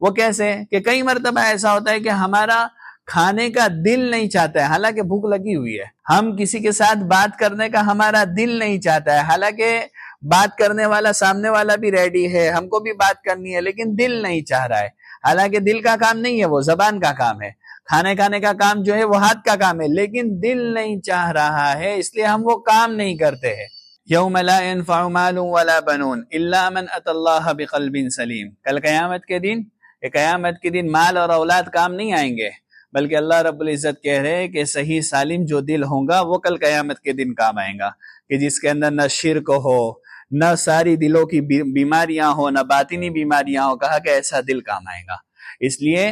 وہ کیسے کہ کئی مرتبہ ایسا ہوتا ہے کہ ہمارا کھانے کا دل نہیں چاہتا ہے حالانکہ بھوک لگی ہوئی ہے، ہم کسی کے ساتھ بات کرنے کا ہمارا دل نہیں چاہتا ہے حالانکہ بات کرنے والا سامنے والا بھی ریڈی ہے، ہم کو بھی بات کرنی ہے، لیکن دل نہیں چاہ رہا ہے، حالانکہ دل کا کام نہیں ہے، وہ زبان کا کام ہے، کھانے کھانے کا کام جو ہے وہ ہاتھ کا کام ہے، لیکن دل نہیں چاہ رہا ہے، اس لیے ہم وہ کام نہیں کرتے ہیں۔ یوم لا ينفع مال ولا بنون الا من اتى الله بقلب سلیم، کل قیامت کے دن مال اور اولاد کام نہیں آئیں گے، بلکہ اللہ رب العزت کہہ رہے کہ صحیح سالم جو دل ہوگا وہ کل قیامت کے دن کام آئیں گا، کہ جس کے اندر نہ شرک ہو، نہ ساری دلوں کی بیماریاں ہو، نہ باطنی بیماریاں ہو، کہا کہ ایسا دل کام آئے گا۔ اس لیے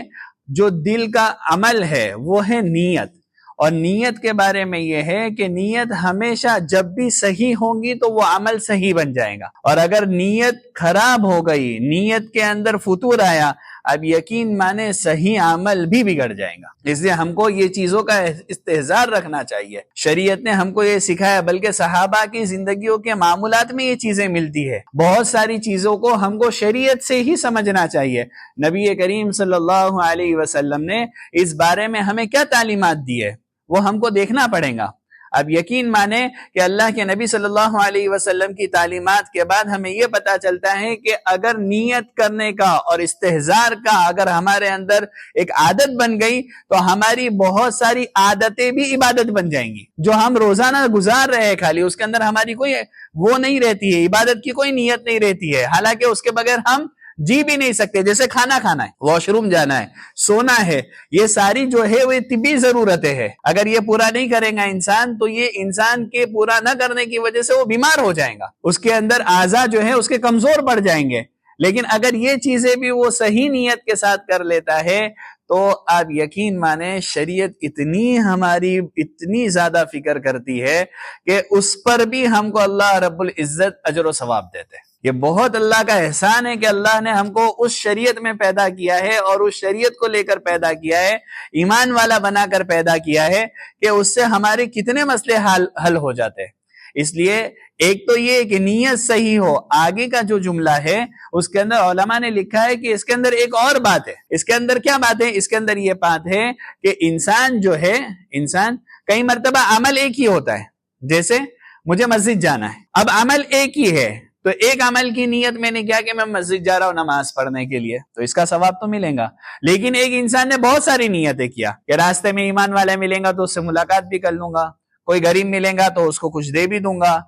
جو دل کا عمل ہے وہ ہے نیت، اور نیت کے بارے میں یہ ہے کہ نیت ہمیشہ جب بھی صحیح ہوں گی تو وہ عمل صحیح بن جائے گا، اور اگر نیت خراب ہو گئی، نیت کے اندر فتور آیا، اب یقین مانے صحیح عمل بھی بگڑ جائے گا۔ اس لیے ہم کو یہ چیزوں کا استحضار رکھنا چاہیے، شریعت نے ہم کو یہ سکھایا، بلکہ صحابہ کی زندگیوں کے معمولات میں یہ چیزیں ملتی ہے، بہت ساری چیزوں کو ہم کو شریعت سے ہی سمجھنا چاہیے۔ نبی کریم صلی اللہ علیہ وسلم نے اس بارے میں ہمیں کیا تعلیمات دی ہے وہ ہم کو دیکھنا پڑے گا۔ اب یقین مانے کہ اللہ کے نبی صلی اللہ علیہ وسلم کی تعلیمات کے بعد ہمیں یہ پتا چلتا ہے کہ اگر نیت کرنے کا اور استحضار کا اگر ہمارے اندر ایک عادت بن گئی تو ہماری بہت ساری عادتیں بھی عبادت بن جائیں گی، جو ہم روزانہ گزار رہے ہیں خالی اس کے اندر ہماری کوئی وہ نہیں رہتی ہے، عبادت کی کوئی نیت نہیں رہتی ہے، حالانکہ اس کے بغیر ہم جی بھی نہیں سکتے، جیسے کھانا کھانا ہے، واش روم جانا ہے، سونا ہے، یہ ساری جو ہے وہ طبی ضرورتیں ہے، اگر یہ پورا نہیں کرے گا انسان تو یہ انسان کے پورا نہ کرنے کی وجہ سے وہ بیمار ہو جائے گا، اس کے اندر اعضاء جو ہے اس کے کمزور پڑ جائیں گے۔ لیکن اگر یہ چیزیں بھی وہ صحیح نیت کے ساتھ کر لیتا ہے تو آپ یقین مانیں شریعت اتنی زیادہ فکر کرتی ہے کہ اس پر بھی ہم کو اللہ رب العزت اجر و ثواب دیتے ہیں۔ یہ بہت اللہ کا احسان ہے کہ اللہ نے ہم کو اس شریعت میں پیدا کیا ہے اور اس شریعت کو لے کر پیدا کیا ہے، ایمان والا بنا کر پیدا کیا ہے کہ اس سے ہمارے کتنے مسئلے حل ہو جاتے ہیں۔ اس لیے ایک تو یہ کہ نیت صحیح ہو، آگے کا جو جملہ ہے اس کے اندر علماء نے لکھا ہے کہ اس کے اندر ایک اور بات ہے۔ اس کے اندر کیا بات ہے؟ اس کے اندر یہ بات ہے کہ انسان کئی مرتبہ عمل ایک ہی ہوتا ہے، جیسے مجھے مسجد جانا ہے، اب عمل ایک ہی ہے تو ایک عمل کی نیت میں نے کیا کہ میں مسجد جا رہا ہوں نماز پڑھنے کے لیے، تو اس کا ثواب تو ملے گا، لیکن ایک انسان نے بہت ساری نیتیں کیا کہ راستے میں ایمان والا ملیں گا تو اس سے ملاقات بھی کر لوں گا، کوئی غریب ملیں گا تو اس کو کچھ دے بھی دوں گا،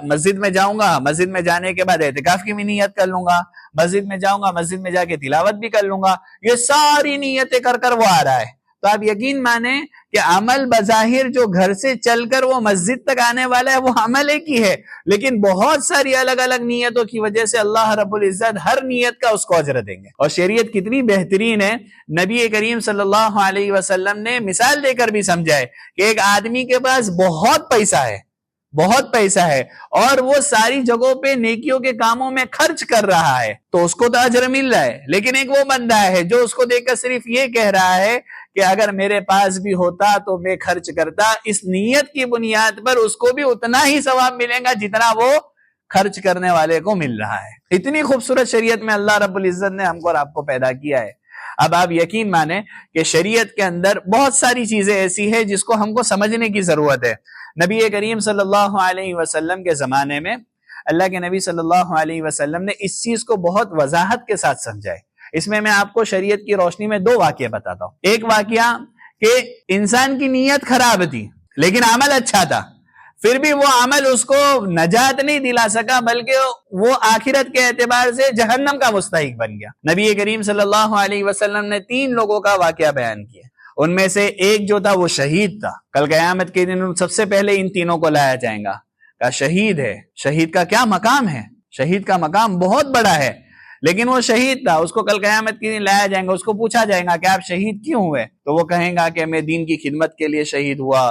مسجد میں جاؤں گا، مسجد میں جانے کے بعد اعتکاف کی بھی نیت کر لوں گا، مسجد میں جاؤں گا، مسجد میں جا کے تلاوت بھی کر لوں گا، یہ ساری نیتیں کر کر وہ آ رہا ہے۔ تو آپ یقین مانیں کہ عمل بظاہر جو گھر سے چل کر وہ مسجد تک آنے والا ہے وہ عمل ایک ہی ہے، لیکن بہت ساری الگ الگ نیتوں کی وجہ سے اللہ رب العزت ہر نیت کا اس کو اجر دیں گے۔ اور شریعت کتنی بہترین ہے، نبی کریم صلی اللہ علیہ وسلم نے مثال دے کر بھی سمجھائے کہ ایک آدمی کے پاس بہت پیسہ ہے اور وہ ساری جگہوں پہ نیکیوں کے کاموں میں خرچ کر رہا ہے تو اس کو تو اجر مل رہا ہے، لیکن ایک وہ بندہ ہے جو اس کو دیکھ کر صرف یہ کہہ رہا ہے کہ اگر میرے پاس بھی ہوتا تو میں خرچ کرتا، اس نیت کی بنیاد پر اس کو بھی اتنا ہی ثواب ملے گا جتنا وہ خرچ کرنے والے کو مل رہا ہے۔ اتنی خوبصورت شریعت میں اللہ رب العزت نے ہم کو اور آپ کو پیدا کیا ہے۔ اب آپ یقین مانیں کہ شریعت کے اندر بہت ساری چیزیں ایسی ہیں جس کو ہم کو سمجھنے کی ضرورت ہے۔ نبی کریم صلی اللہ علیہ وسلم کے زمانے میں اللہ کے نبی صلی اللہ علیہ وسلم نے اس چیز کو بہت وضاحت کے ساتھ سمجھائے۔ اس میں آپ کو شریعت کی روشنی میں دو واقعے بتاتا ہوں۔ ایک واقعہ کہ انسان کی نیت خراب تھی لیکن عمل اچھا تھا، پھر بھی وہ عمل اس کو نجات نہیں دلا سکا بلکہ وہ آخرت کے اعتبار سے جہنم کا مستحق بن گیا۔ نبی کریم صلی اللہ علیہ وسلم نے 3 لوگوں کا واقعہ بیان کیا، ان میں سے ایک جو تھا وہ شہید تھا، کل قیامت کے دن سب سے پہلے ان تینوں کو لایا جائے گا، کہا شہید ہے۔ شہید کا کیا مقام ہے؟ شہید کا مقام بہت بڑا ہے، لیکن وہ شہید تھا، اس کو کل قیامت کے دن لایا جائے گا، اس کو پوچھا جائے گا کہ آپ شہید کیوں ہوئے؟ تو وہ کہیں گا کہ میں دین کی خدمت کے لیے شہید ہوا۔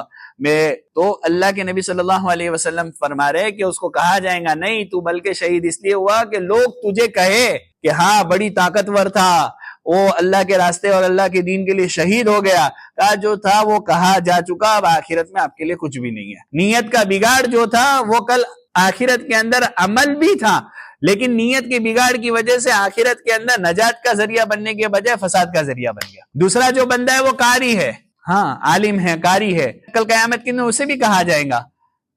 تو اللہ کے نبی صلی اللہ علیہ وسلم فرما رہے کہ اس کو کہا جائے گا نہیں، تو بلکہ شہید اس لیے ہوا کہ لوگ تجھے کہے کہ ہاں بڑی طاقتور تھا، وہ اللہ کے راستے اور اللہ کے دین کے لیے شہید ہو گیا۔ کہا جو تھا وہ کہا جا چکا، اب آخرت میں آپ کے لیے کچھ بھی نہیں ہے۔ نیت کا بگاڑ جو تھا وہ کل آخرت کے اندر عمل بھی تھا لیکن نیت کے بگاڑ کی وجہ سے آخرت کے اندر نجات کا ذریعہ بننے کے بجائے فساد کا ذریعہ بن گیا. دوسرا جو بندہ ہے وہ قاری ہے، ہاں عالم ہے، قاری ہے، کل قیامت کے دن اسے بھی کہا جائے گا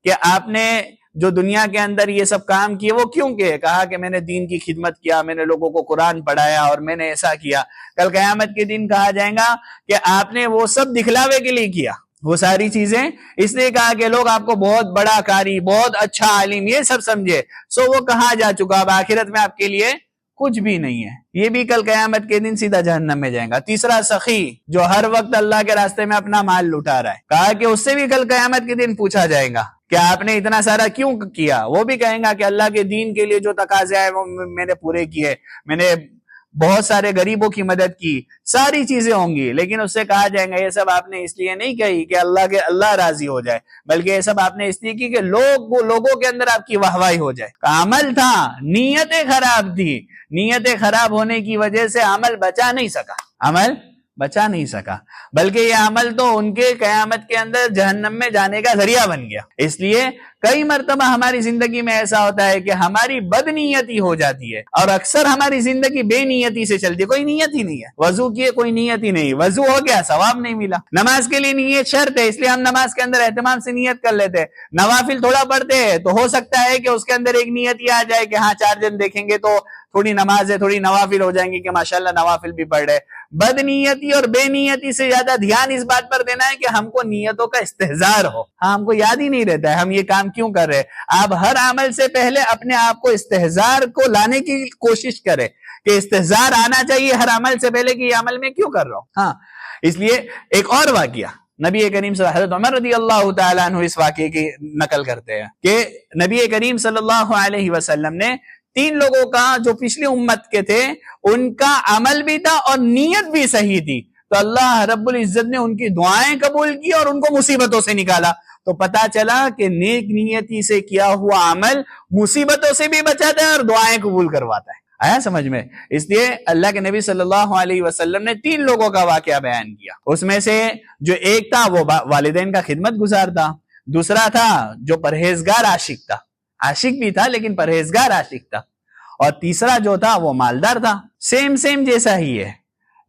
کہ آپ نے جو دنیا کے اندر یہ سب کام کیے وہ کیوں کیے؟ کہا کہ میں نے دین کی خدمت کیا، میں نے لوگوں کو قرآن پڑھایا اور میں نے ایسا کیا. کل قیامت کے دن کہا جائے گا کہ آپ نے وہ سب دکھلاوے کے لیے کیا، وہ ساری چیزیں اس لیے کہا کہ لوگ آپ کو بہت بڑا قاری، بہت اچھا عالم یہ سب سمجھے، سو وہ کہا جا چکا. اب آخرت میں آپ کے لیے کچھ بھی نہیں ہے، یہ بھی کل قیامت کے دن سیدھا جہنم میں جائے گا. تیسرا سخی، جو ہر وقت اللہ کے راستے میں اپنا مال لٹا رہا ہے، کہا کہ اس سے بھی کل قیامت کے دن پوچھا جائے گا کہ آپ نے اتنا سارا کیوں کیا. وہ بھی کہیں گا کہ اللہ کے دین کے لیے جو تقاضے آئے وہ میں نے پورے کیے، میں نے بہت سارے غریبوں کی مدد کی، ساری چیزیں ہوں گی. لیکن اس سے کہا جائے گا یہ سب آپ نے اس لیے نہیں کہی کہ اللہ راضی ہو جائے، بلکہ یہ سب آپ نے اس لیے کی کہ لوگوں کے اندر آپ کی واہواہی ہو جائے. عمل تھا، نیتیں خراب تھی، نیتیں خراب ہونے کی وجہ سے عمل بچا نہیں سکا، بلکہ یہ عمل تو ان کے قیامت کے اندر جہنم میں جانے کا ذریعہ بن گیا. اس لیے کئی مرتبہ ہماری زندگی میں ایسا ہوتا ہے کہ ہماری بد نیتی ہو جاتی ہے، اور اکثر ہماری زندگی بے نیتی سے چلتی ہے. کوئی نیت ہی نہیں ہے، وضو کیے کوئی نیت ہی نہیں، وضو ہو گیا ثواب نہیں ملا. نماز کے لیے نیت شرط ہے، اس لیے ہم نماز کے اندر اہتمام سے نیت کر لیتے ہیں. نوافل تھوڑا پڑھتے ہیں تو ہو سکتا ہے کہ اس کے اندر ایک نیت یہ آ جائے کہ ہاں 4 دن دیکھیں گے تو تھوڑی نماز ہے، تھوڑی نوافل ہو جائیں گی کہ ماشاءاللہ نوافل بھی پڑھ رہے. بد نیتی اور بے نیتی سے زیادہ دھیان اس بات پر دینا ہے کہ ہم کو نیتوں کا استحضار ہو. ہاں ہم کو یاد ہی نہیں رہتا ہے ہم یہ کام کیوں کر رہے. آپ ہر عمل سے پہلے اپنے آپ کو استحضار کو لانے کی کوشش کریں کہ استحضار آنا چاہیے ہر عمل سے پہلے کہ یہ عمل میں کیوں کر رہا ہوں. ہاں اس لیے ایک اور واقعہ نبی کریم صلی اللہ علیہ وسلم، حضرت عمر رضی اللہ تعالیٰ عنہ اس واقعے کی نقل کرتے ہیں کہ نبی کریم صلی اللہ علیہ وسلم نے 3 لوگوں کا جو پچھلی امت کے تھے ان کا عمل بھی تھا اور نیت بھی صحیح تھی، تو اللہ رب العزت نے ان کی دعائیں قبول کی اور ان کو مصیبتوں سے نکالا. تو پتا چلا کہ نیک نیتی سے کیا ہوا عمل مصیبتوں سے بھی بچاتا ہے اور دعائیں قبول کرواتا ہے. آیا سمجھ میں؟ اس لیے اللہ کے نبی صلی اللہ علیہ وسلم نے 3 لوگوں کا واقعہ بیان کیا. اس میں سے جو ایک تھا وہ والدین کا خدمت گزار تھا، دوسرا تھا جو پرہیزگار عاشق تھا، عاشق بھی تھا لیکن پرہیزگار عاشق تھا، اور تیسرا جو تھا وہ مالدار تھا. سیم جیسا ہی ہے،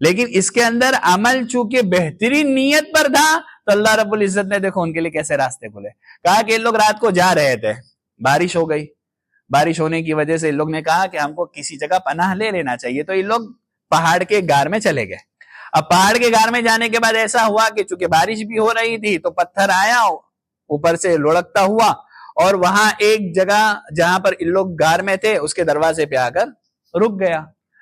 لیکن اس کے اندر عمل چونکہ بہترین نیت پر تھا تو اللہ رب العزت نے دیکھو ان کے لیے کیسے راستے کھولے. کہا کہ ان لوگ رات کو جا رہے تھے، بارش ہو گئی، بارش ہونے کی وجہ سے ان لوگ نے کہا کہ ہم کو کسی جگہ پناہ لے لینا چاہیے، تو ان لوگ پہاڑ کے غار میں چلے گئے. اب پہاڑ کے غار میں جانے کے بعد ایسا ہوا کہ چونکہ بارش بھی ہو رہی تھی تو پتھر آیا اوپر سے لڑکتا ہوا، اور وہاں ایک جگہ جہاں پر ان لوگ غار میں تھے اس کے دروازے پہ آ کر رک گیا.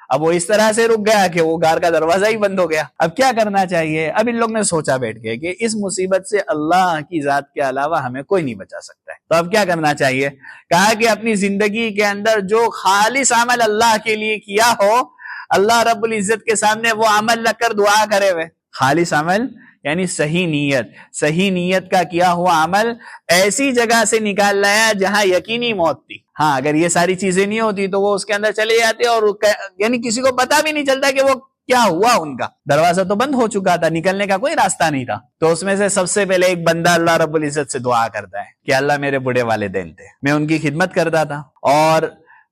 اب وہ اس طرح سے رک گیا کہ وہ غار کا دروازہ ہی بند ہو گیا. اب کیا کرنا چاہیے؟ اب ان لوگ نے سوچا بیٹھ کے کہ اس مصیبت سے اللہ کی ذات کے علاوہ ہمیں کوئی نہیں بچا سکتا ہے، تو اب کیا کرنا چاہیے؟ کہا کہ اپنی زندگی کے اندر جو خالص عمل اللہ کے لیے کیا ہو، اللہ رب العزت کے سامنے وہ عمل رکھ کر دعا کرے ہوئے. خالص عمل یعنی صحیح نیت کا کیا ہوا عمل ایسی جگہ سے نکال لایا جہاں یقینی موت تھی. ہاں اگر یہ ساری چیزیں نہیں ہوتی تو وہ اس کے اندر چلے جاتے اور یعنی کسی کو پتا بھی نہیں چلتا کہ وہ کیا ہوا. ان کا دروازہ تو بند ہو چکا تھا، نکلنے کا کوئی راستہ نہیں تھا. تو اس میں سے سب سے پہلے ایک بندہ اللہ رب العزت سے دعا کرتا ہے کہ اللہ میرے بوڑھے والدین تھے، میں ان کی خدمت کرتا تھا، اور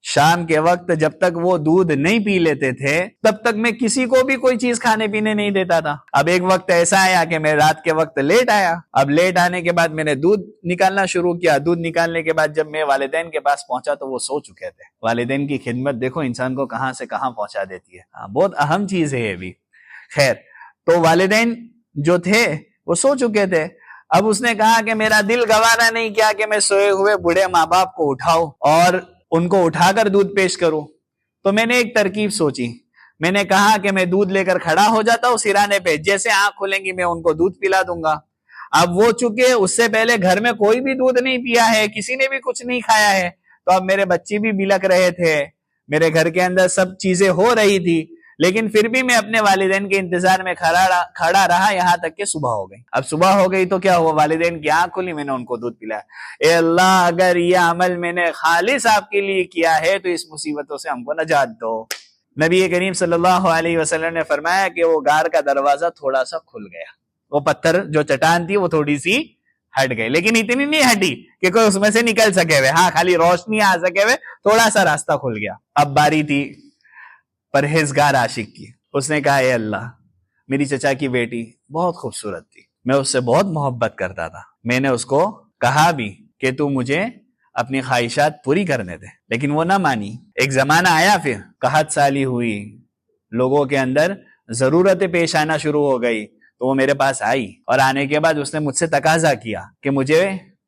شام کے وقت جب تک وہ دودھ نہیں پی لیتے تھے تب تک میں کسی کو بھی کوئی چیز کھانے پینے نہیں دیتا تھا. اب ایک وقت ایسا آیا کہ میں رات کے وقت لیٹ آیا. اب لیٹ آنے کے بعد میں نے دودھ نکالنا شروع کیا. دودھ نکالنے کے بعد جب میں والدین کے پاس پہنچا تو وہ سو چکے تھے. والدین کی خدمت دیکھو انسان کو کہاں سے کہاں پہنچا دیتی ہے، بہت اہم چیز ہے یہ بھی. خیر، تو والدین جو تھے وہ سو چکے تھے. اب اس نے کہا کہ میرا دل گوارا نہیں کیا کہ میں سوئے ہوئے بوڑھے ماں باپ کو اٹھاؤں اور ان کو اٹھا کر دودھ پیش کروں. تو میں نے ایک ترکیب سوچی. میں نے کہا کہ میں دودھ لے کر کھڑا ہو جاتا ہوں سرانے پہ، جیسے آنکھ کھلیں گی میں ان کو دودھ پلا دوں گا. اب وہ چونکہ اس سے پہلے گھر میں کوئی بھی دودھ نہیں پیا ہے، کسی نے بھی کچھ نہیں کھایا ہے، تو اب میرے بچے بھی بلک رہے تھے، میرے گھر کے اندر سب چیزیں ہو رہی تھی، لیکن پھر بھی میں اپنے والدین کے انتظار میں کھڑا رہا یہاں تک کہ صبح ہو گئی. اب صبح ہو گئی تو کیا ہوا؟ والدین کی آنکھ کھلی، میں نے ان کو دودھ پلایا. اے اللہ، اگر یہ عمل میں نے خالص آپ کے لیے کیا ہے تو اس مصیبتوں سے ہم کو نجات دو. نبی کریم صلی اللہ علیہ وسلم نے فرمایا کہ وہ غار کا دروازہ تھوڑا سا کھل گیا، وہ پتھر جو چٹان تھی وہ تھوڑی سی ہٹ گئے، لیکن اتنی نہیں ہٹی کہ کوئی اس میں سے نکل سکے ہوئے، ہاں خالی روشنی آ سکے ہوئے، تھوڑا سا راستہ کھل گیا۔ اب باری تھی پرہیزگار عاشق کی، اس نے کہا اے اللہ، میری چچا کی بیٹی بہت خوبصورت تھی، میں اس سے بہت محبت کرتا تھا، میں نے اس کو کہا بھی کہ تو مجھے اپنی خواہشات پوری کرنے دے، لیکن وہ نہ مانی۔ ایک زمانہ آیا، پھر قحط سالی ہوئی، لوگوں کے اندر ضرورتیں پیش آنا شروع ہو گئی، تو وہ میرے پاس آئی، اور آنے کے بعد اس نے مجھ سے تقاضا کیا کہ مجھے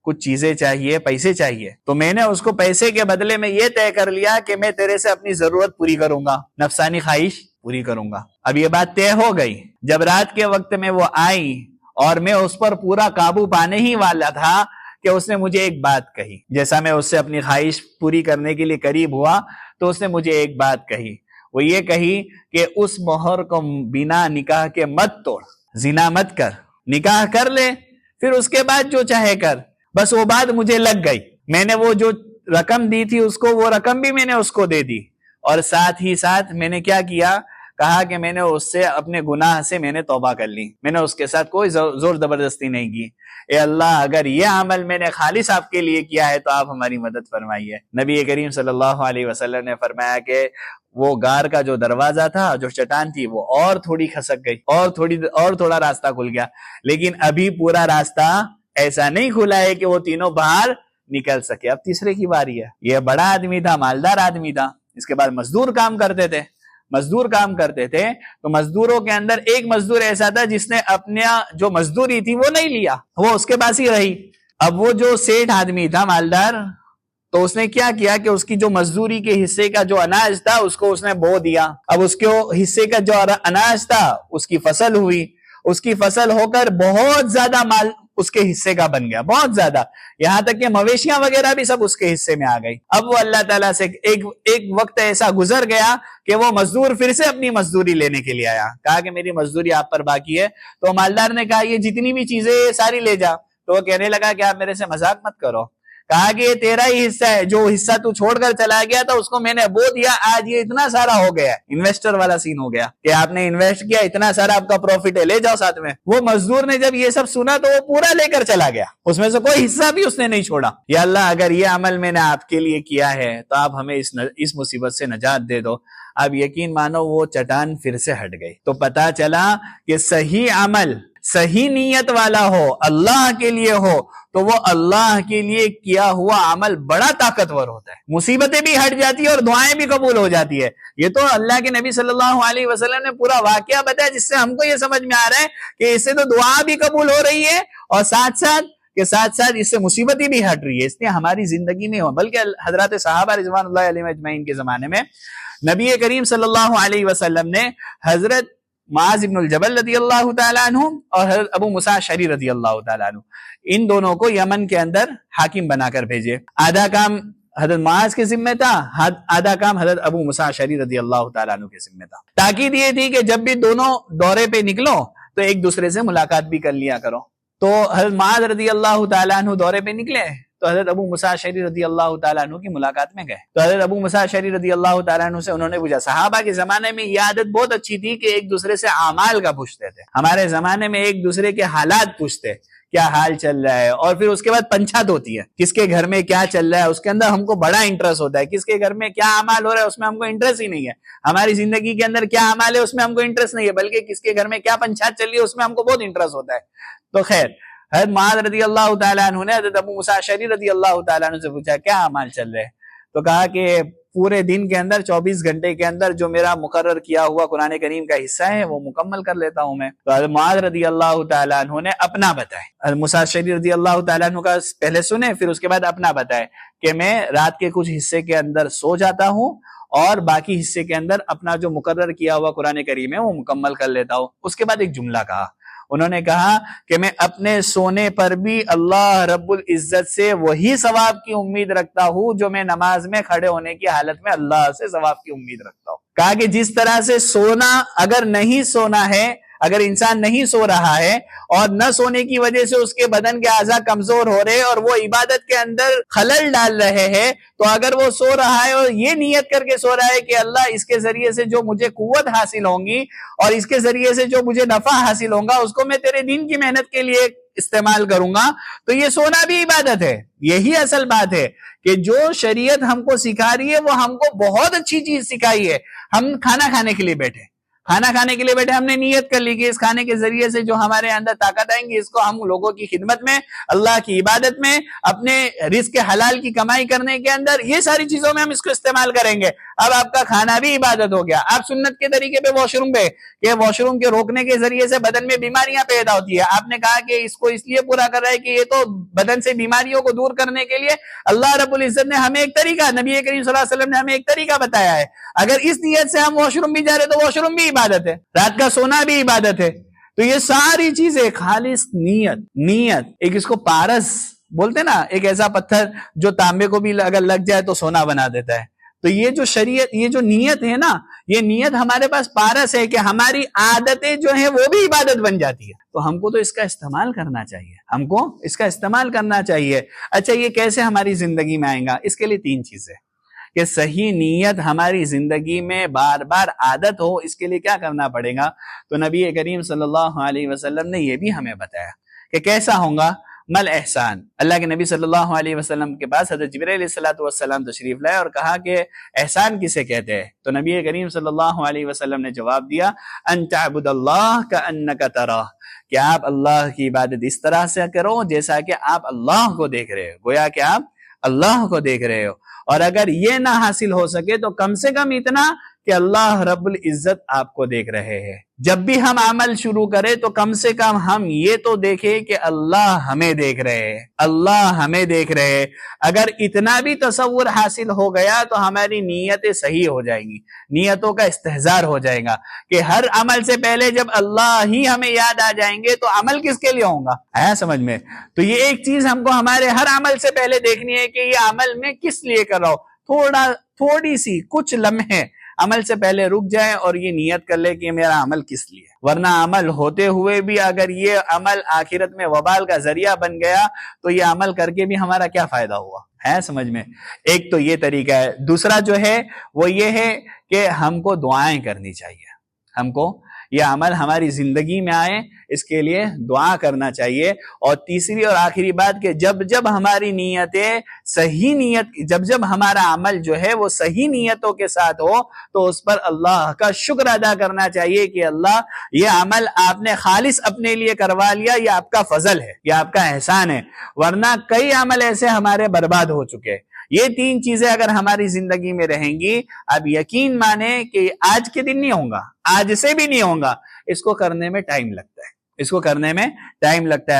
کچھ چیزیں چاہیے، پیسے چاہیے، تو میں نے اس کو پیسے کے بدلے میں یہ طے کر لیا کہ میں تیرے سے اپنی ضرورت پوری کروں گا، نفسانی خواہش پوری کروں گا۔ اب یہ بات طے ہو گئی۔ جب رات کے وقت میں وہ آئی اور میں اس پر پورا قابو پانے ہی والا تھا کہ اس نے مجھے ایک بات کہی، جیسا میں اس سے اپنی خواہش پوری کرنے کے لیے قریب ہوا تو اس نے مجھے ایک بات کہی، وہ یہ کہی کہ اس مہر کو بنا نکاح کے مت توڑ، زنا مت کر، نکاح کر لے، پھر اس کے بعد جو چاہے کر۔ بس وہ بات مجھے لگ گئی، میں نے وہ جو رقم دی تھی اس کو، وہ رقم بھی میں نے اس کو دے دی، اور ساتھ ہی ساتھ میں نے کیا کیا، کہا کہ میں نے اس سے اپنے گناہ سے میں نے توبہ کر لی، میں نے اس کے ساتھ کوئی زور زبردستی نہیں کی۔ اے اللہ، اگر یہ عمل میں نے خالص آپ کے لیے کیا ہے تو آپ ہماری مدد فرمائیے۔ نبی کریم صلی اللہ علیہ وسلم نے فرمایا کہ وہ غار کا جو دروازہ تھا، جو چٹان تھی، وہ اور تھوڑی کھسک گئی، اور تھوڑا راستہ کھل گیا، لیکن ابھی پورا راستہ ایسا نہیں کھلا ہے کہ وہ تینوں باہر نکل سکے۔ اب تیسرے کی باری ہے۔ یہ بڑا آدمی تھا، مالدار آدمی تھا، اس کے بعد مزدور کام کرتے تھے، تو مزدوروں کے اندر ایک مزدور ایسا تھا جس نے اپنا جو مزدوری تھی وہ نہیں لیا، وہ اس کے پاس ہی رہی۔ اب وہ جو سیٹھ آدمی تھا، مالدار، تو اس نے کیا کیا کہ اس کی جو مزدوری کے حصے کا جو اناج تھا اس کو اس نے بو دیا۔ اب اس کے حصے کا جو اناج تھا اس کی فصل ہوئی، اس کی فصل ہو کر بہت زیادہ مال اس کے حصے کا بن گیا، بہت زیادہ، یہاں تک کہ مویشیاں وغیرہ بھی سب اس کے حصے میں آ گئی۔ اب وہ اللہ تعالیٰ سے ایک وقت ایسا گزر گیا کہ وہ مزدور پھر سے اپنی مزدوری لینے کے لیے آیا، کہا کہ میری مزدوری آپ پر باقی ہے۔ تو مالدار نے کہا یہ جتنی بھی چیزیں ساری لے جا۔ تو وہ کہنے لگا کہ آپ میرے سے مذاق مت کرو، کہا کہ یہ تیرا ہی حصہ ہے، جو حصہ تو چھوڑ کر چلا گیا تھا اس کو میں نے بو دیا، آج یہ اتنا سارا ہو گیا، انویسٹر والا سین ہو گیا کہ آپ نے انویسٹ کیا، اتنا سارا آپ کا پروفٹ ہے، لے جاؤ ساتھ میں۔ وہ مزدور نے جب یہ سب سنا تو وہ پورا لے کر چلا گیا، اس میں سے کوئی حصہ بھی اس نے نہیں چھوڑا۔ یا اللہ، اگر یہ عمل میں نے آپ کے لیے کیا ہے تو آپ ہمیں اس مصیبت سے نجات دے دو۔ اب یقین مانو وہ چٹان پھر سے ہٹ گئی، تو پتا چلا کہ صحیح عمل، صحیح نیت والا ہو، اللہ کے لیے ہو، تو وہ اللہ کے لیے کیا ہوا عمل بڑا طاقتور ہوتا ہے، مصیبتیں بھی ہٹ جاتی ہے اور دعائیں بھی قبول ہو جاتی ہے۔ یہ تو اللہ کے نبی صلی اللہ علیہ وسلم نے پورا واقعہ بتایا، جس سے ہم کو یہ سمجھ میں آ رہا ہے کہ اس سے تو دعا بھی قبول ہو رہی ہے اور ساتھ ساتھ اس سے مصیبتیں بھی ہٹ رہی ہے۔ اس لیے ہماری زندگی میں ہو، بلکہ حضرات صحابہ رضوان اللہ علیہم اجمعین کے زمانے میں نبی کریم صلی اللہ علیہ وسلم نے حضرت معاذ بن الجبل رضی اللہ تعالیٰ عنہ اور حضرت ابو موسیٰ اشعری رضی اللہ تعالیٰ عنہ، ان دونوں کو یمن کے اندر حاکم بنا کر بھیجے۔ آدھا کام حضرت معاذ کے ذمہ تھا، آدھا کام حضرت ابو موسیٰ اشعری رضی اللہ تعالیٰ عنہ کے ذمہ تھا۔ تاکید یہ تھی کہ جب بھی دونوں دورے پہ نکلو تو ایک دوسرے سے ملاقات بھی کر لیا کرو۔ تو حضرت معاذ رضی اللہ تعالیٰ عنہ دورے پہ نکلے تو حضرت ابو موسیٰ اشعری رضی اللہ تعالیٰ عنہ کی ملاقات میں گئے۔ تو حضرت ابو موسیٰ اشعری رضی اللہ تعالیٰ عنہ سے انہوں نے پوچھا، صحابہ کے زمانے میں یہ عادت بہت اچھی تھی کہ ایک دوسرے سے اعمال کا پوچھتے تھے، ہمارے زمانے میں ایک دوسرے کے حالات پوچھتے، کیا حال چل رہا ہے، اور پھر اس کے بعد پنچات ہوتی ہے، کس کے گھر میں کیا چل رہا ہے اس کے اندر ہم کو بڑا انٹرسٹ ہوتا ہے، کس کے گھر میں کیا اعمال ہو رہا ہے اس میں ہم کو انٹرسٹ ہی نہیں ہے، ہماری زندگی کے اندر کیا اعمال ہے اس میں ہم کو انٹرسٹ نہیں ہے، بلکہ کس کے گھر میں کیا پنچات چل رہی ہے اس میں ہم کو بہت انٹرسٹ ہوتا ہے۔ تو خیر، حضرت معاذ رضی اللہ تعالیٰ عنہ نے حضرت ابو موسیٰ اشعری رضی اللہ تعالیٰ عنہ سے پوچھا کیا اعمال چل رہے ہیں؟ تو کہا کہ پورے دن کے اندر 24 گھنٹے کے اندر جو میرا مقرر کیا ہوا قرآن کریم کا حصہ ہے وہ مکمل کر لیتا ہوں میں۔ تو حضرت معاذ رضی اللہ تعالیٰ عنہ نے اپنا بتائے، حضرت موسیٰ اشعری رضی اللہ تعالیٰ عنہ کا پہلے سنے، پھر اس کے بعد اپنا بتائے کہ میں رات کے کچھ حصے کے اندر سو جاتا ہوں اور باقی حصے کے اندر اپنا جو مقرر کیا ہوا قرآن کریم ہے وہ مکمل کر لیتا ہوں۔ اس کے بعد ایک جملہ کہا، انہوں نے کہا کہ میں اپنے سونے پر بھی اللہ رب العزت سے وہی ثواب کی امید رکھتا ہوں جو میں نماز میں کھڑے ہونے کی حالت میں اللہ سے ثواب کی امید رکھتا ہوں۔ کہا کہ جس طرح سے سونا، اگر نہیں سونا ہے، اگر انسان نہیں سو رہا ہے اور نہ سونے کی وجہ سے اس کے بدن کے اعضاء کمزور ہو رہے اور وہ عبادت کے اندر خلل ڈال رہے ہیں، تو اگر وہ سو رہا ہے اور یہ نیت کر کے سو رہا ہے کہ اللہ اس کے ذریعے سے جو مجھے قوت حاصل ہوں گی اور اس کے ذریعے سے جو مجھے نفع حاصل ہوگا اس کو میں تیرے دین کی محنت کے لیے استعمال کروں گا تو یہ سونا بھی عبادت ہے. یہی اصل بات ہے کہ جو شریعت ہم کو سکھا رہی ہے وہ ہم کو بہت اچھی چیز سکھائی ہے. ہم کھانا کھانے کے لیے بیٹھے, ہم نے نیت کر لی کہ اس کھانے کے ذریعے سے جو ہمارے اندر طاقت آئیں گی اس کو ہم لوگوں کی خدمت میں, اللہ کی عبادت میں, اپنے رزق حلال کی کمائی کرنے کے اندر, یہ ساری چیزوں میں ہم اس کو استعمال کریں گے. اب آپ کا کھانا بھی عبادت ہو گیا. آپ سنت کے طریقے پہ واش روم گئے کہ واش روم کے روکنے کے ذریعے سے بدن میں بیماریاں پیدا ہوتی ہے. آپ نے کہا کہ اس کو اس لیے پورا کر رہا ہے کہ یہ تو بدن سے بیماریوں کو دور کرنے کے لیے اللہ رب العزت نے ہمیں ایک طریقہ, نبی کریم صلی اللہ علیہ وسلم نے ہمیں ایک طریقہ بتایا ہے. اگر اس نیت سے ہم واش روم بھی جا رہے تو واش روم بھی عبادت ہے, رات کا سونا بھی عبادت ہے. تو یہ ساری چیزیں خالص نیت ایک اس کو پارس بولتے نا, ایک ایسا پتھر جو تانبے کو بھی اگر لگ جائے تو سونا بنا دیتا ہے. تو یہ جو شریعت, یہ جو نیت ہے نا, یہ نیت ہمارے پاس پارس ہے کہ ہماری عادتیں جو ہیں وہ بھی عبادت بن جاتی ہے. تو ہم کو تو اس کا استعمال کرنا چاہیے, اچھا یہ کیسے ہماری زندگی میں آئے گا؟ اس کے لیے 3 چیزیں کہ صحیح نیت ہماری زندگی میں بار بار عادت ہو. اس کے لیے کیا کرنا پڑے گا؟ تو نبی کریم صلی اللہ علیہ وسلم نے یہ بھی ہمیں بتایا کہ کیسا ہوگا. مل احسان, اللہ کے نبی صلی اللہ علیہ وسلم کے پاس حضرت جبرائیل علیہ الصلوۃ والسلام تشریف لائے اور کہا کہ احسان کسے کہتے ہیں؟ تو نبی کریم صلی اللہ علیہ وسلم نے جواب دیا, ان تعبد اللہ کأنک تراہ, کہ آپ اللہ کی عبادت اس طرح سے کرو جیسا کہ آپ اللہ کو دیکھ رہے ہو, گویا کہ آپ اللہ کو دیکھ رہے ہو. اور اگر یہ نہ حاصل ہو سکے تو کم سے کم اتنا کہ اللہ رب العزت آپ کو دیکھ رہے ہیں. جب بھی ہم عمل شروع کریں تو کم سے کم ہم یہ تو دیکھیں کہ اللہ ہمیں دیکھ رہے ہیں. اگر اتنا بھی تصور حاصل ہو گیا تو ہماری نیتیں صحیح ہو جائیں گی, نیتوں کا استحضار ہو جائے گا کہ ہر عمل سے پہلے جب اللہ ہی ہمیں یاد آ جائیں گے تو عمل کس کے لیے ہوگا, ہے سمجھ میں؟ تو یہ ایک چیز ہم کو ہمارے ہر عمل سے پہلے دیکھنی ہے کہ یہ عمل میں کس لیے کر رہا ہوں. تھوڑی سی کچھ لمحے عمل سے پہلے رک جائیں اور یہ نیت کر لے کہ میرا عمل کس لیے. ورنہ عمل ہوتے ہوئے بھی اگر یہ عمل آخرت میں وبال کا ذریعہ بن گیا تو یہ عمل کر کے بھی ہمارا کیا فائدہ ہوا, ہے سمجھ میں؟ ایک تو یہ طریقہ ہے. دوسرا جو ہے وہ یہ ہے کہ ہم کو دعائیں کرنی چاہیے. ہم کو یہ عمل ہماری زندگی میں آئے اس کے لیے دعا کرنا چاہیے. اور تیسری اور آخری بات کہ جب ہماری نیتیں صحیح نیت, جب ہمارا عمل جو ہے وہ صحیح نیتوں کے ساتھ ہو تو اس پر اللہ کا شکر ادا کرنا چاہیے کہ اللہ یہ عمل آپ نے خالص اپنے لیے کروا لیا, یہ آپ کا فضل ہے, یہ آپ کا احسان ہے. ورنہ کئی عمل ایسے ہمارے برباد ہو چکے. یہ 3 چیزیں اگر ہماری زندگی میں رہیں گی, اب یقین مانیں کہ آج کے دن نہیں ہوگا, آج سے بھی نہیں ہوگا. اس کو کرنے میں ٹائم لگتا ہے.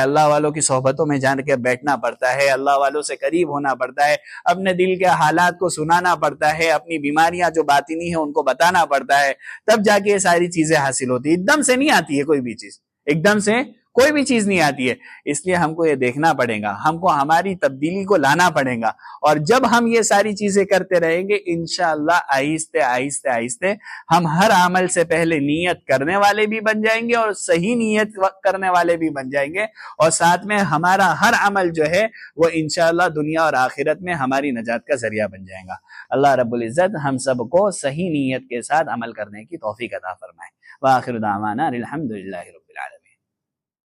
اللہ والوں کی صحبتوں میں جان کے بیٹھنا پڑتا ہے, اللہ والوں سے قریب ہونا پڑتا ہے, اپنے دل کے حالات کو سنانا پڑتا ہے, اپنی بیماریاں جو باطنی ہیں ان کو بتانا پڑتا ہے, تب جا کے یہ ساری چیزیں حاصل ہوتی. ایک دم سے نہیں آتی ہے کوئی بھی چیز, ایک دم سے کوئی بھی چیز نہیں آتی ہے. اس لیے ہم کو یہ دیکھنا پڑے گا, ہم کو ہماری تبدیلی کو لانا پڑے گا. اور جب ہم یہ ساری چیزیں کرتے رہیں گے انشاءاللہ آہستہ ہم ہر عمل سے پہلے نیت کرنے والے بھی بن جائیں گے اور صحیح نیت کرنے والے بھی بن جائیں گے. اور ساتھ میں ہمارا ہر عمل جو ہے وہ انشاءاللہ دنیا اور آخرت میں ہماری نجات کا ذریعہ بن جائے گا. اللہ رب العزت ہم سب کو صحیح نیت کے ساتھ عمل کرنے کی توفیق عطا فرمائے. وآخر دعوانا الحمدللہ رب